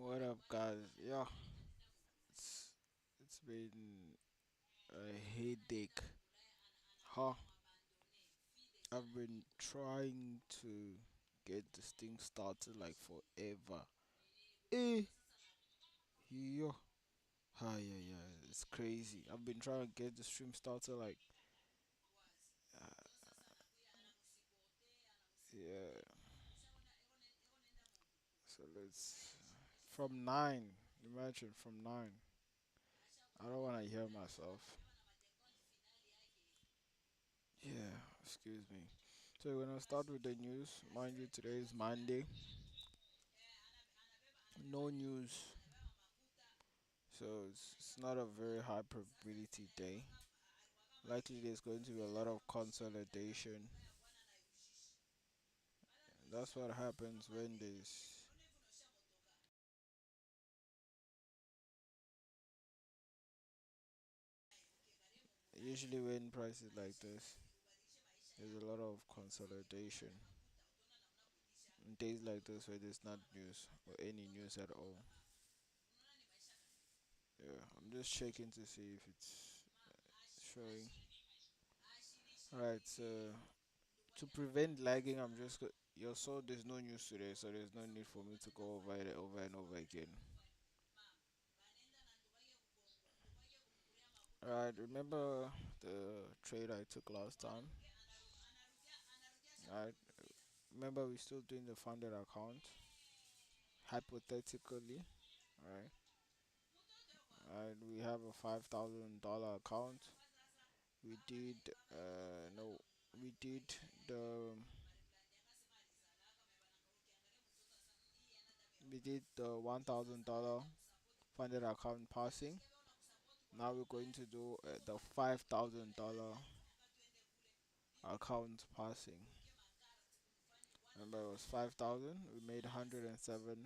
What up, guys? Yeah, it's it's been a headache. Huh? I've been trying to get this thing started like forever. Eh? Yo. Hi, yeah, yeah. It's crazy. I've been trying to get the stream started like, uh, yeah. So let's from 9. Imagine from 9. I don't want to hear myself. Yeah, excuse me. So we're gonna start with the news. Mind you, today is Monday. No news, so it's not a very high probability day. Likely there's going to be a lot of consolidation. That's what happens when there's usually when prices like this, there's a lot of consolidation. In days like this where there's not news or any news at all. Yeah, I'm just checking to see if it's showing. Alright, so to prevent lagging, I'm just you saw there's no news today, so there's no need for me to go over it over and over again. Alright, remember the trade I took last time? Alright, remember we're still doing the funded account, hypothetically. Alright, alright, we have a $5,000 account. We did, no, we did the, we did the $1,000 funded account passing. Now we're going to do the $5,000 account passing. Remember it was 5,000. We made $107.20.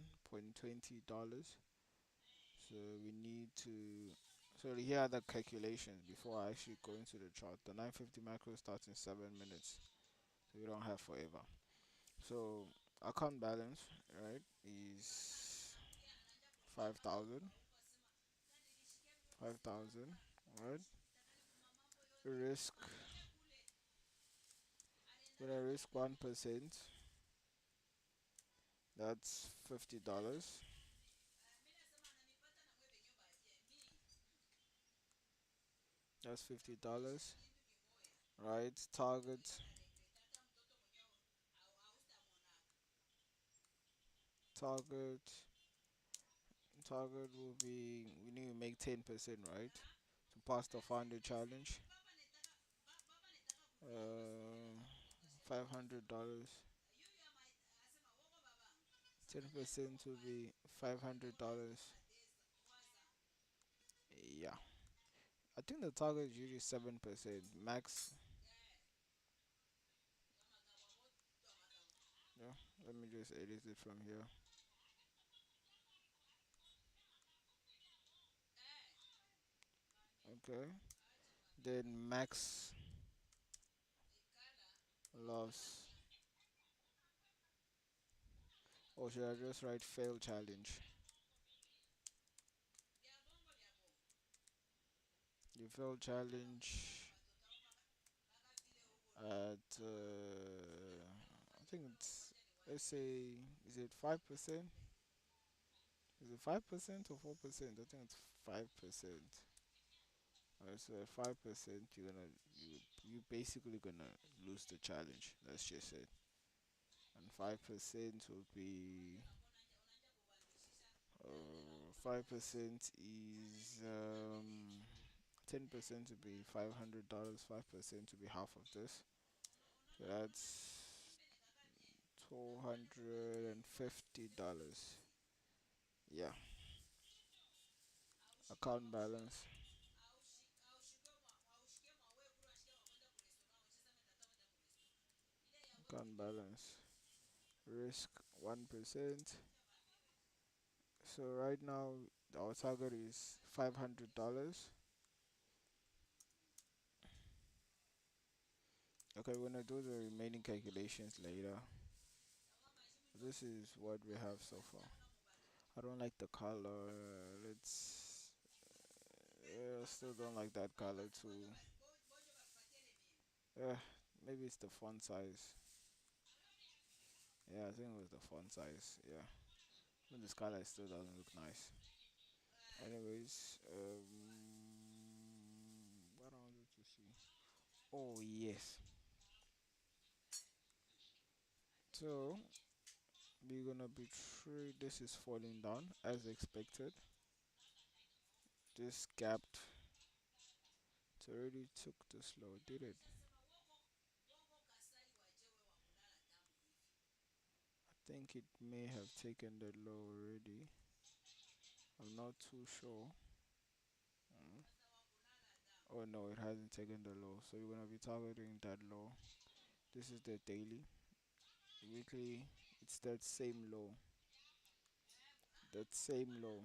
So we need to. So here are the calculations before I actually go into the chart. The 950 macro starts in 7 minutes, so we don't have forever. So account balance, right, is 5,000. 5,000. Right. Risk. When I risk 1%, that's $50. That's $50. Right. Target. Target. Target will be we need to make 10%, right? To pass the founder challenge. Uh, $500. 10% will be $500. Yeah. I think the target is usually 7%. Max. Yeah. Let me just edit it from here. Okay. Then max loss. Or should I just write fail challenge? You fail challenge at I think it's, let's say, is it 5%? Is it 5% or 4%? I think it's 5%. Alright, so at 5%, you basically gonna lose the challenge. Let's just say, and 5% will be 5% is 10% to be $500. 5% to be half of this. So that's $250. Yeah, account balance. Account balance. Risk 1%. So right now our target is $500. Okay, we're gonna do the remaining calculations later. This is what we have so far. I don't like the color. Let's. Yeah, I still don't like that color too. Yeah, maybe it's the font size. Yeah, I think it was the font size. Yeah, but this color still doesn't look nice. Anyways, what I wanted to see. Oh yes. So we're gonna betray. This is falling down as expected. This gapped. It already took the slow, did it? I think it may have taken the low already. I'm not too sure. Mm. Oh no, it hasn't taken the low. So we're gonna be targeting that low. This is the daily. Weekly, it's that same low. That same low.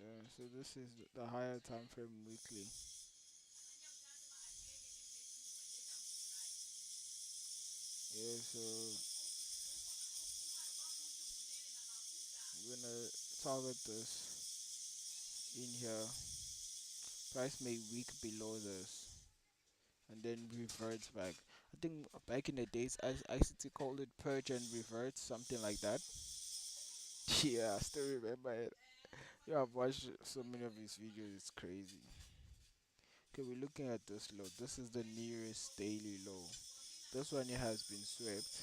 Yeah, so this is the higher time frame weekly. Yeah, so we're gonna target this in here. Price may weak below this and then reverts back. I think back in the days, ICT called it purge and revert, something like that. Yeah, I still remember it. Yeah, I've watched so many of his videos, it's crazy. Okay, we're looking at this low. This is the nearest daily low. This one here has been swept.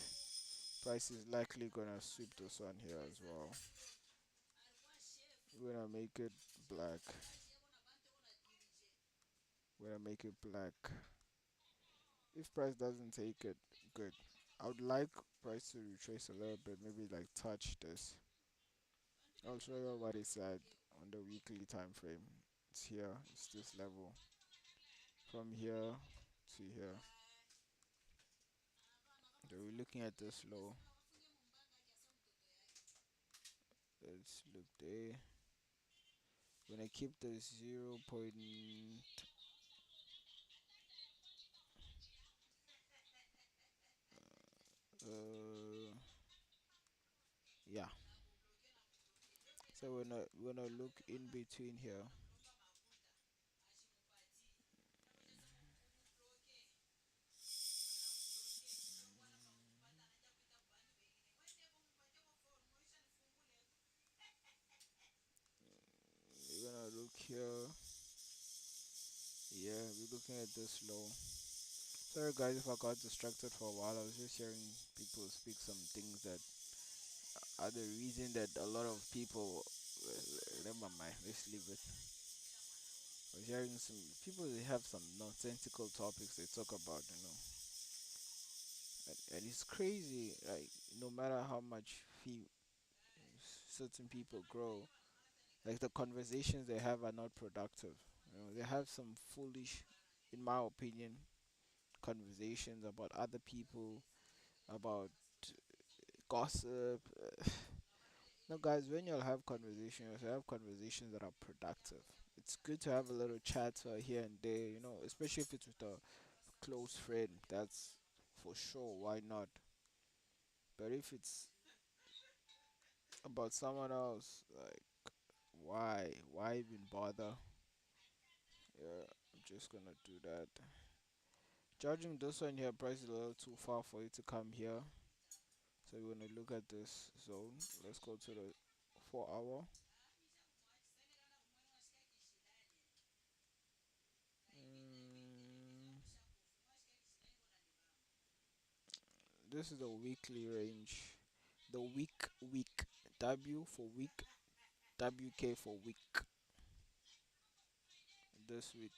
Price is likely gonna sweep this one here as well. We're gonna make it black. We're gonna make it black. If price doesn't take it, good. I would like price to retrace a little bit, maybe like touch this. I'll show you what it's at on the weekly time frame. It's here, it's this level. From here to here. So we're looking at this low. Let's look there. When I keep the 0. Uh, yeah. So when I look in between here, we're gonna look here. Yeah, we're looking at this low. Sorry guys if I got distracted for a while. I was just hearing people speak some things that are the reason that a lot of people. Never mind. Let's leave it. I was hearing some people. They have some nonsensical topics they talk about. And it's crazy. Like no matter how much certain people grow, like the conversations they have are not productive. They have some foolish, in my opinion, conversations about other people, about gossip. No, guys, when you'll have conversations, you have conversations that are productive. It's good to have a little chat here and there, especially if it's with a close friend. That's for sure. Why not? But if it's about someone else, like, why? Why even bother? Yeah, I'm just gonna do that. Judging this one here, price is a little too far for you to come here. So we're gonna look at this zone. Let's go to the 4 hour. Mm, this is the weekly range. The week. W for week. WK for week. This week.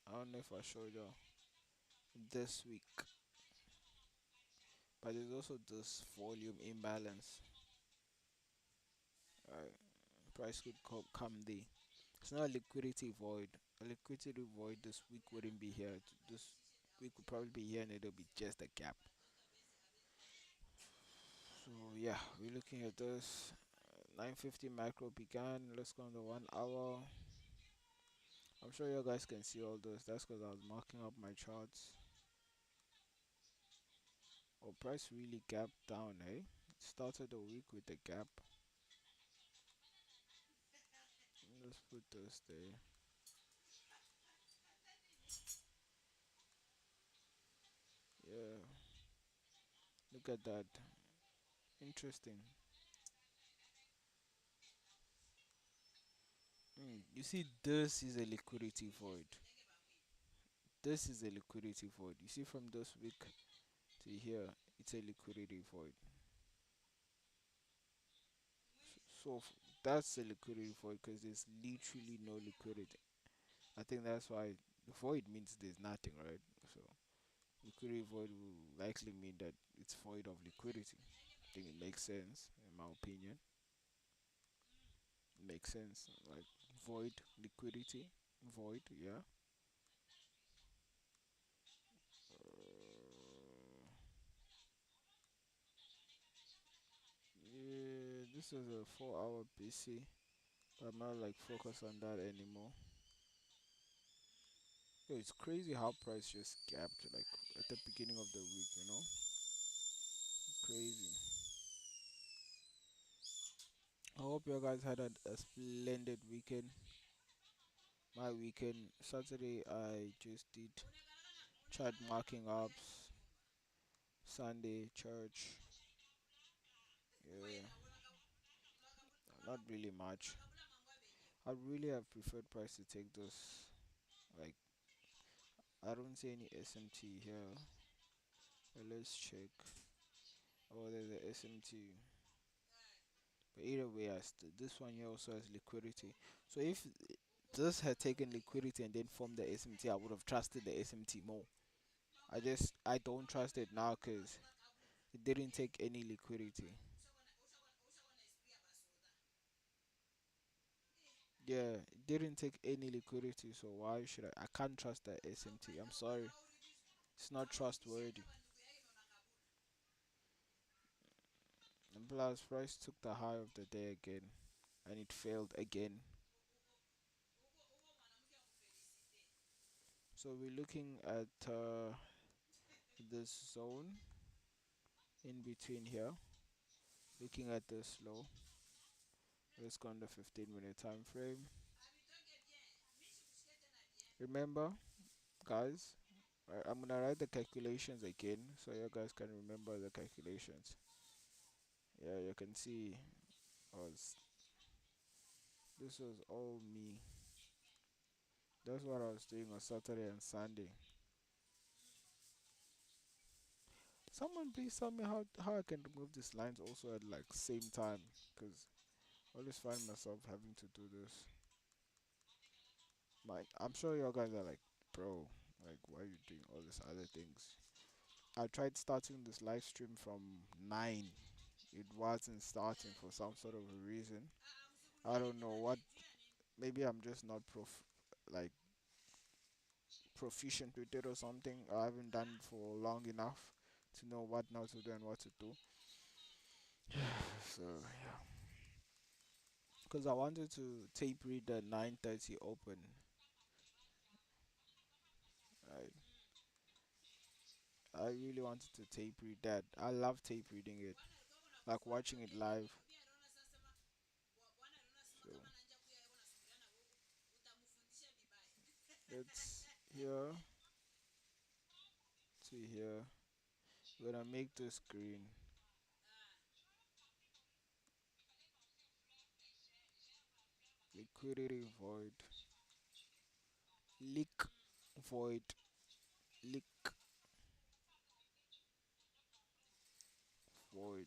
I don't know if I showed you this week. But there's also this volume imbalance. Alright. Price could come there. It's not a liquidity void. A liquidity void this week wouldn't be here. This week would probably be here and it'll be just a gap. So yeah, we're looking at this. 9:50 macro began. Let's go on the 1 hour. I'm sure you guys can see all those. That's because I was marking up my charts. Oh, price really gapped down, eh? Started the week with a gap. Let's put this there. Yeah, look at that. Interesting. You see, this is a liquidity void. This is a liquidity void. You see, from this week to here, it's a liquidity void. So that's a liquidity void because there's literally no liquidity. I think that's why the void means there's nothing, right? So liquidity void will likely mean that it's void of liquidity. I think it makes sense, in my opinion. It makes sense. Like void liquidity, void, yeah. Yeah, this is a 4 hour BC. I'm not like focused on that anymore. Yo, it's crazy how price just gapped like at the beginning of the week, you know? Crazy. I hope you guys had a splendid weekend. My weekend, Saturday, I just did chart marking ups. Sunday, church. Yeah, not really much. I really have preferred price to take those. Like, I don't see any SMT here. Let's check. Oh, there's a SMT. But either way, this one here also has liquidity. So if this had taken liquidity and then formed the SMT, I would have trusted the SMT more. I don't trust it now because it didn't take any liquidity. Yeah, it didn't take any liquidity, so why should I? I can't trust the SMT. I'm sorry, it's not trustworthy. And plus, price took the high of the day again, and it failed again. So we're looking at this zone in between here. Looking at this low. Let's go on the 15-minute time frame. Remember, guys, I'm gonna write the calculations again so you guys can remember the calculations. Yeah, you can see was this was all me. That's what I was doing on Saturday and Sunday. Someone please tell me how I can remove these lines also at like same time, cause I always find myself having to do this. I'm sure you guys are like, bro, like why are you doing all these other things? I tried starting this live stream from 9. It wasn't starting for some sort of a reason. I don't know what. Maybe I'm just not like proficient with it or something. I haven't done it for long enough to know what not to do and what to do. So yeah, because I wanted to tape read the 9:30 open. Right, I really wanted to tape read that. I love tape reading it, like watching it live. So let's here to here. We're gonna make this green. Liquidity void. Leak void. Leak void.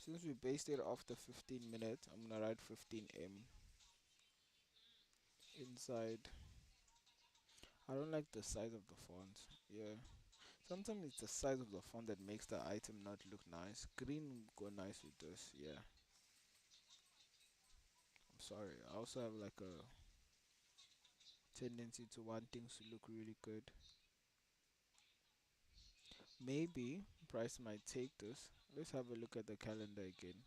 Since we based it off the 15 minutes, I'm gonna write 15m inside. I don't like the size of the font. Yeah. Sometimes it's the size of the font that makes the item not look nice. Green go nice with this. Yeah. I'm sorry. I also have like a tendency to want things to look really good. Maybe price might take this. Let's have a look at the calendar again.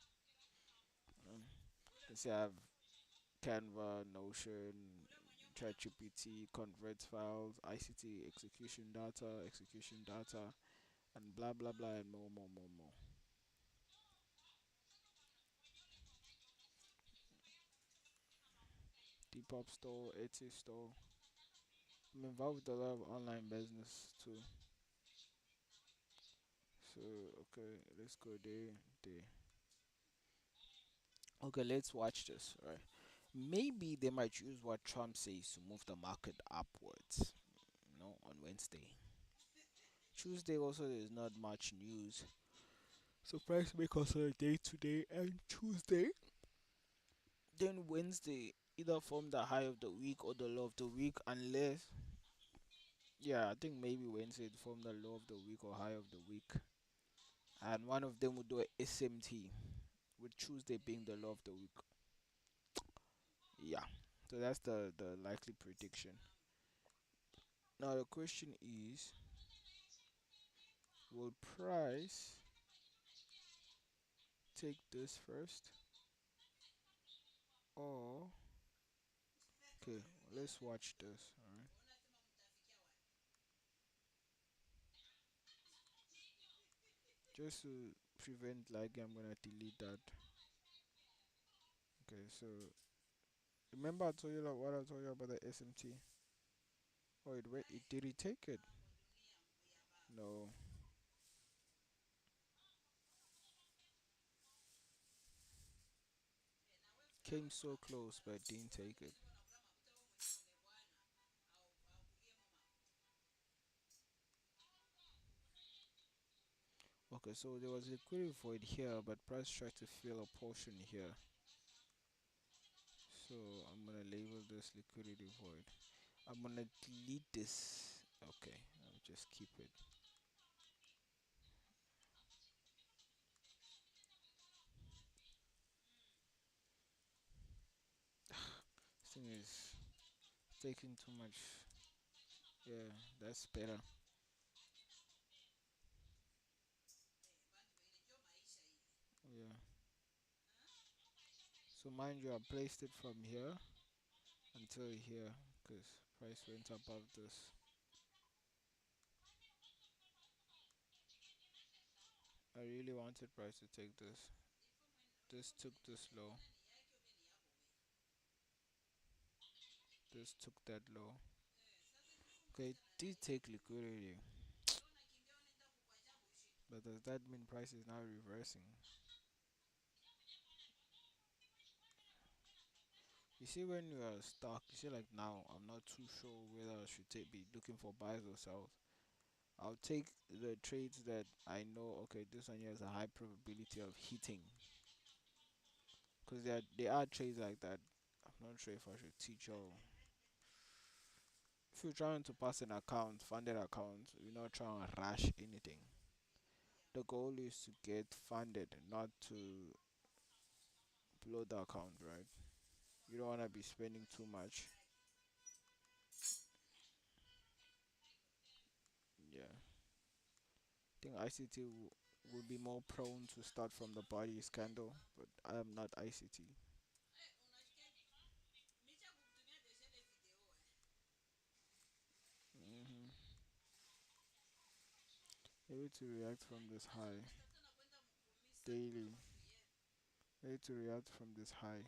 Um, let's say I have Canva, Notion, ChatGPT, converts files, ICT, execution data, and blah blah blah, and more. Depop store, Etsy store. I'm involved with a lot of online business too. So okay, let's go there. Okay, let's watch this. Right, maybe they might use what Trump says to move the market upwards. On Wednesday, Tuesday also there's not much news. So price may consolidate today and Tuesday. Then Wednesday either form the high of the week or the low of the week, unless yeah, I think maybe Wednesday it form the low of the week or high of the week, and one of them would do a SMT, with Tuesday being the low of the week. Yeah, so that's the likely prediction. Now the question is, will price take this first, or okay, let's watch this. All right, just to prevent lagging, I'm gonna delete that. Okay, so remember I told you like what I told you about the SMT. Oh, did he take it? No, came so close but didn't take it. Okay, so there was liquidity void here, but price tried to fill a portion here. So I'm gonna label this liquidity void. I'm gonna delete this. Okay, I'll just keep it. This thing is taking too much. Yeah, that's better. Yeah. So mind you, I placed it from here until here, because price went above this. I really wanted price to take this. This took this low. This took that low. Okay, it did take liquidity, but does that mean price is now reversing? You see, when you are stuck, you see, like now, I'm not too sure whether I should be looking for buys or sells. I'll take the trades that I know. Okay, this one here has a high probability of hitting, because there are trades like that. I'm not sure if I should teach you. If you're trying to pass an account, funded account, you're not trying to rush anything. The goal is to get funded, not to blow the account, right? You don't want to be spending too much. Yeah. I think ICT would be more prone to start from the body scandal, but I am not ICT. hmm Able to react from this high daily. Able to react from this high.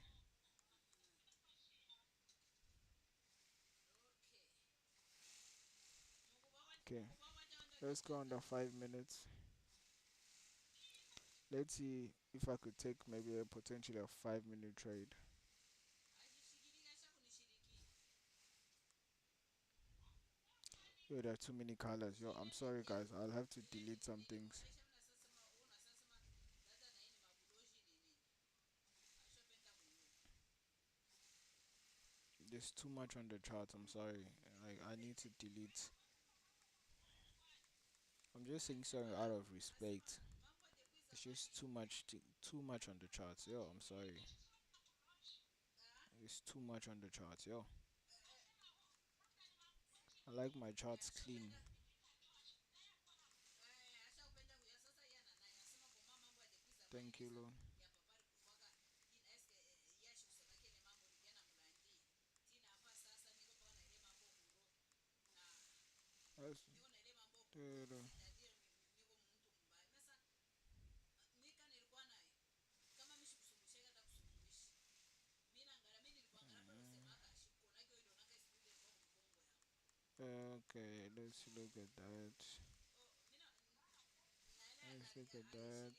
Okay, let's go under 5 minutes. Let's see if I could take maybe a potentially a 5 minute trade. Yo, there are too many colors. Yo, I'm sorry guys. I'll have to delete some things. There's too much on the chart. I'm sorry. Like I need to delete. I'm just saying sorry out of respect. It's just too much on the charts. Yo, I'm sorry. It's too much on the charts. Yo, I like my charts clean. Thank you, Lord. That's the okay. Let's look at that. Let's look at that.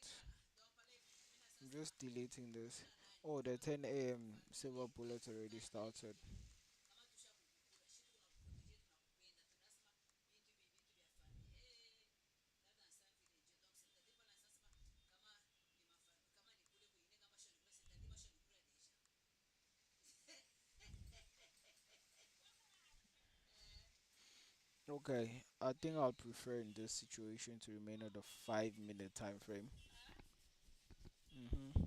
I'm just deleting this. Oh, the 10 a.m. silver bullet already started. Okay, I think I'll prefer in this situation to remain on the 5 minute time frame. hmm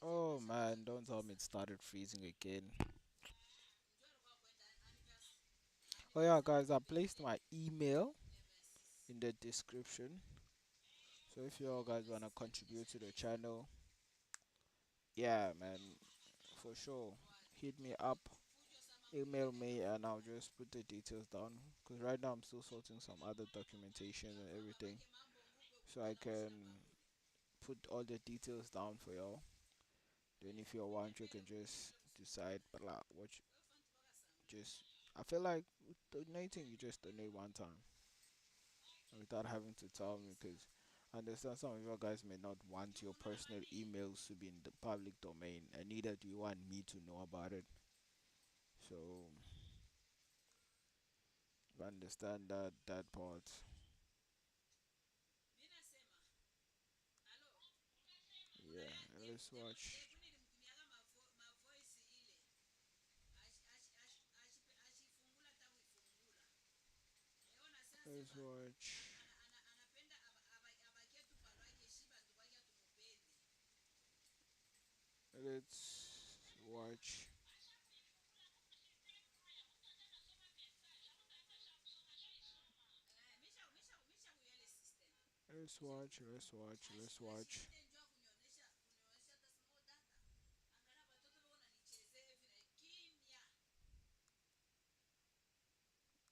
Oh man, don't tell me it started freezing again. Oh yeah, guys, I placed my email in the description. So if you all guys wanna contribute to the channel, yeah, man, for sure, hit me up, email me, and I'll just put the details down. Cause right now I'm still sorting some other documentation and everything, so I can put all the details down for y'all. Then if you want, you can just decide, but like, just. I feel like with donating, you just donate one time without having to tell me, because I understand some of you guys may not want your personal emails to be in the public domain, and neither do you want me to know about it. So I understand that part. Yeah, let's watch. Let's watch. Let's watch. Let's watch. Let's watch. Let's watch.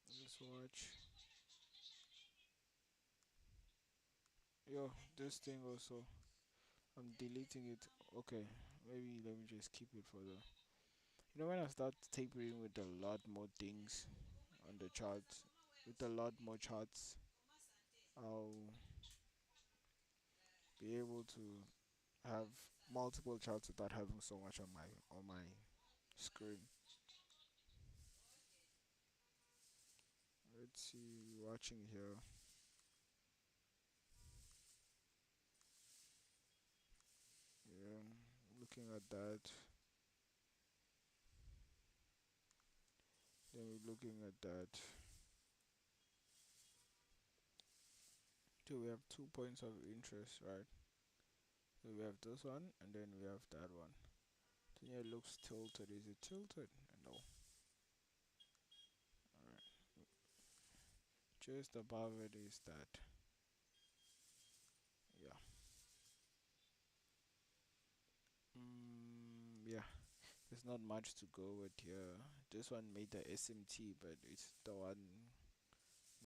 Let's watch. Yo, this thing also. I'm deleting it. Okay, maybe let me just keep it for the. When I start tapering with a lot more things on the charts, with a lot more charts, I'll be able to have multiple charts without having so much on my screen. Let's see, watching here. Yeah, looking at that. Then we're looking at that. So we have 2 points of interest, right? So we have this one, and then we have that one. So yeah, it looks tilted. Is it tilted? No. Alright. Just above it is that. Yeah. Yeah. There's not much to go with here. This one made the SMT, but it's the one.